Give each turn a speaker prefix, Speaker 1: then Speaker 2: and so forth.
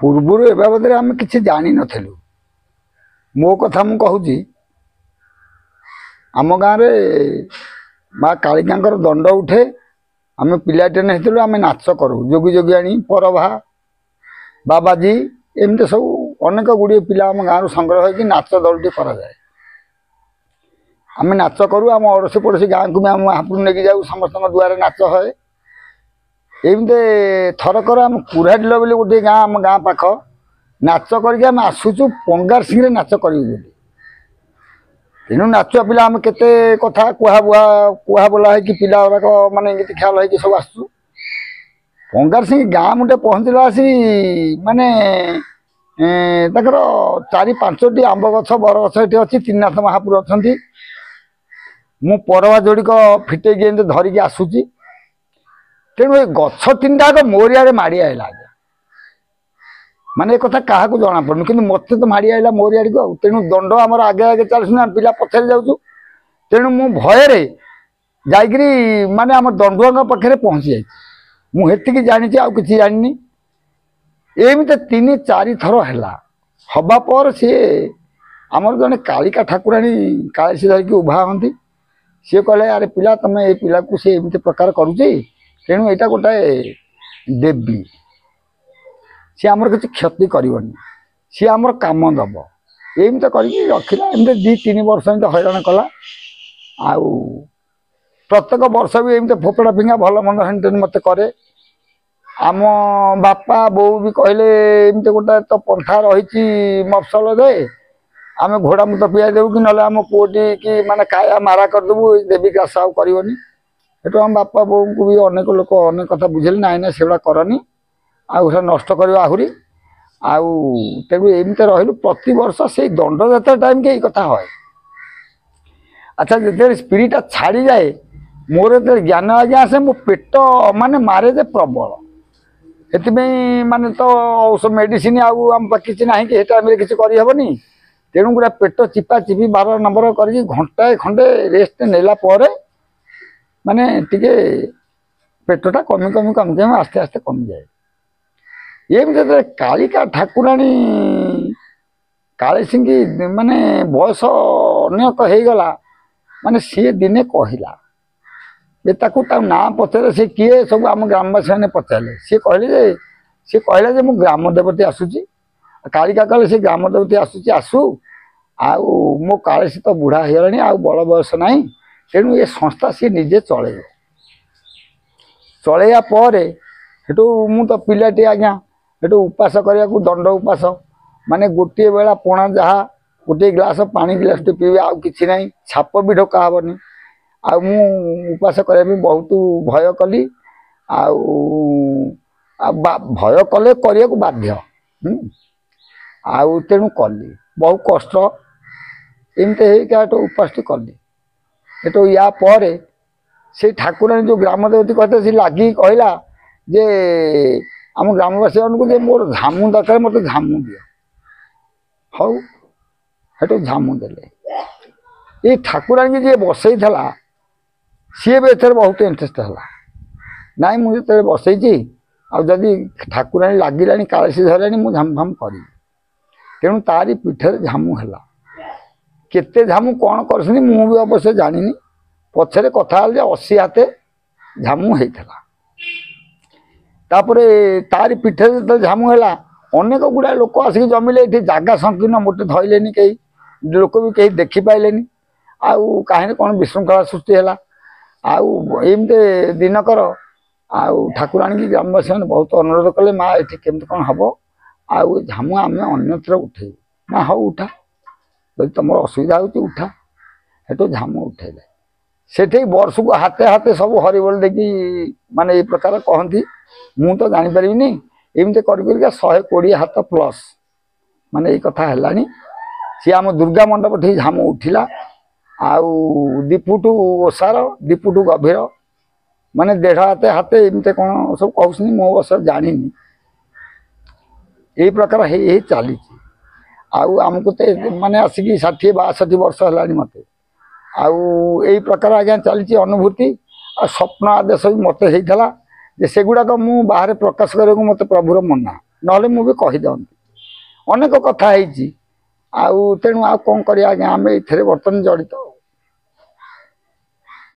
Speaker 1: पूर्वर ए बाबद आम कि जानी नथिलु मो कथा मु कहूँ आम गाँव माँ कालिकांकर दंड उठे आम पिलाटे नहीं आम नाच करूँ जोगी जोगियाणी परभा बाबाजी एमती सब अनेक गुड़े पिला आम गाँव संग्रह होगी नाच दलटी करा जाए आम नाच करूँ आम अड़ोशी पड़ोशी गाँव को भी आम हापुड़ लेके जाऊ समस्त दुआरे नाच है एमती थरकर आम कुराडिल बोली गोटे गाँ आम गाँ पाख नाच करके आम आसुचु पंगार सिंह नाच करूँ तेणु नाचुआ पिला आम केते कथा कुहा बोला है कि पिला गुराक माने ख्याल है कि सब आसु पंगार सिंह गाँ मुटे पहुँचला आसी माने ताकर 4-5टी आंब गछ बर गछ ये अच्छी त्रिनाथ महापुर अच्छा मु परवा जोड़िक फिटेकी एमती धरिकी आसूची तेणु ये गछ 3टा मोरिया माड़ी आईला आज्ञा माने एक कथा क्या जना पड़न कि मत तो माड़ी आईला मोरिया को तेणु दंड आमर आगे आगे चलना पिला पछाड़ी जाऊँ तेणु मु भयर जाकरी माने आम दंडुआ पाखे पहुँची जाए मुझे जानी आउ कि जानी एमती 3-4 थर है हवा पर सी आमर जड़े कालिका ठाकुराणी काली धरिकी उभा हमें सी कहले अरे पिला तुम ये पिला को सी एमती प्रकार करुचे तेणु यहाँ गोटे देवी सी आमर किसी क्षति करनी सी आमर काम दब एमती करके रखला एमती 2-3 वर्ष एमती हैरान कला आउ प्रत्येक वर्ष भी एमती फोपड़ा फिंगा भल मंद हेन मत करे आम बापा बो भी कहले एमती गोटे तो पंथा रही मफसल दे आम घोड़ा मुत पिया देव कि ना आम पुओटी कि माने काया मारा करदेबू देवी का साव करनी हेटू आम बापा बो को भी अनेक लोक अनेक कथा बुझेले ना ना से करनी आउटा नष्ट कर आहरी आउ तेणु एमती रही प्रति वर्ष से दंड जात्रा टाइम के कथा है अच्छा जो स्पिरिटा छाड़ी जाए मोर जो ज्ञान आज्ञा आसे मो पेट माने मारे जे प्रबल एथि माने तो औषध मेडिसिन आम किसी ना कि टाइम किसी करहबनी तेणु गोटे पेट चिपा चिपी 12 नंबर कर घंटाए खंडे रेस्ट नेला पर माने टिके पेटटा कमी कमी कमी कमी आस्ते आस्ते कमी जाए ये कालिका ठाकुराणी काली सिंह माने बयस अनेक हो गला माने सी दिने कहला ये ना पचारे सी किए सब आम ग्रामवासी मैंने पचारे सी कहले जे मु ग्राम देवती आसूची कालिका कहले से ग्राम देवती आसूची आसू आउ मो काले सी तो बुढ़ा हो गलानी आउ बड़ बयस ना तेणु ये संस्था सी निजे चले चलैया पर हेटू मु तो पिलाटी आज्ञा हेटू उपास करने को दंड उपास माने गोटे बेला पोणा जहा गोटे ग्लास पानी गिलास पीबे आउ कि ना छाप भी ढोका हेनी आ मु उपास करने बहुत भय कली भय कले करने को बाध्य आउ तेणु कली बहुत कष्ट एमती उपास कली हेतु या पर से ठाकुराणी जो ग्राम देवती कहते सी लगी कहला जे आम ग्रामवासी को मोर झामु दरकार मत झामु दियो हौ हेतु झामु देले ये ठाकुराणी जी बसई थला सी भी एथर बहुत इंटरेस्ट है नाई मुझे बसई आदि ठाकुराणी लगिला कालसी धरला मुझे झाम झाम करी तेणु तारी पीठर झामु है केते झामु कौन कर भी अवश्य जानी पछरे कथा 80 हाथे झामु होता तारी पीठर जो झामु है अनेक गुड़ा लोक आसिक जमिले ये जगह संकीर्ण मोटे धरले कहीं लोक भी कहीं देखिपारे आउ कहीं कौन विशृंखला सृष्टि है आउ एमती दिनकर आउ ठाकुराणी की ग्रामवासी मैंने बहुत अनुरोध कले माँ ये केमती कौन हम आउ झामु आम अन्यत्र उठे ना हाँ उठा जब तुम असुविधा हो उठा हेतु झामु उठेले से वर्ष को हाथे हाथे सब हरिबोल देखी माने ये प्रकार कहती मु तो जापर एमती कर 120 हाथ प्लस माने ये कथा है सी आम दुर्गा मंडप ठीक झामु उठिला आउ 2 फुट ओसार 2 फुट गभीर माने 1.5 हाथे हाथे एमती कौन सब कहूँ मो बस जानी यही प्रकार है चली आउ आमको तो माने आसिक 60-62 वर्ष है मत आउ यही प्रकार आज्ञा चली अनुभूति स्वप्न आदेश भी मत होता से गुड़ाक मु बाहर प्रकाश करने मत प्रभुर मना ନହେଲେ ମୁଁ ବି କହିଦିଅନ୍ତି। ଅନେକ କଥା ହେଇଛି ଆଉ ତେଣୁ ଆଉ କ'ଣ କରିବା ଆଜ୍ଞା, ଆମେ ଏଥିରେ ବର୍ତ୍ତମାନ ଜଡ଼ିତ।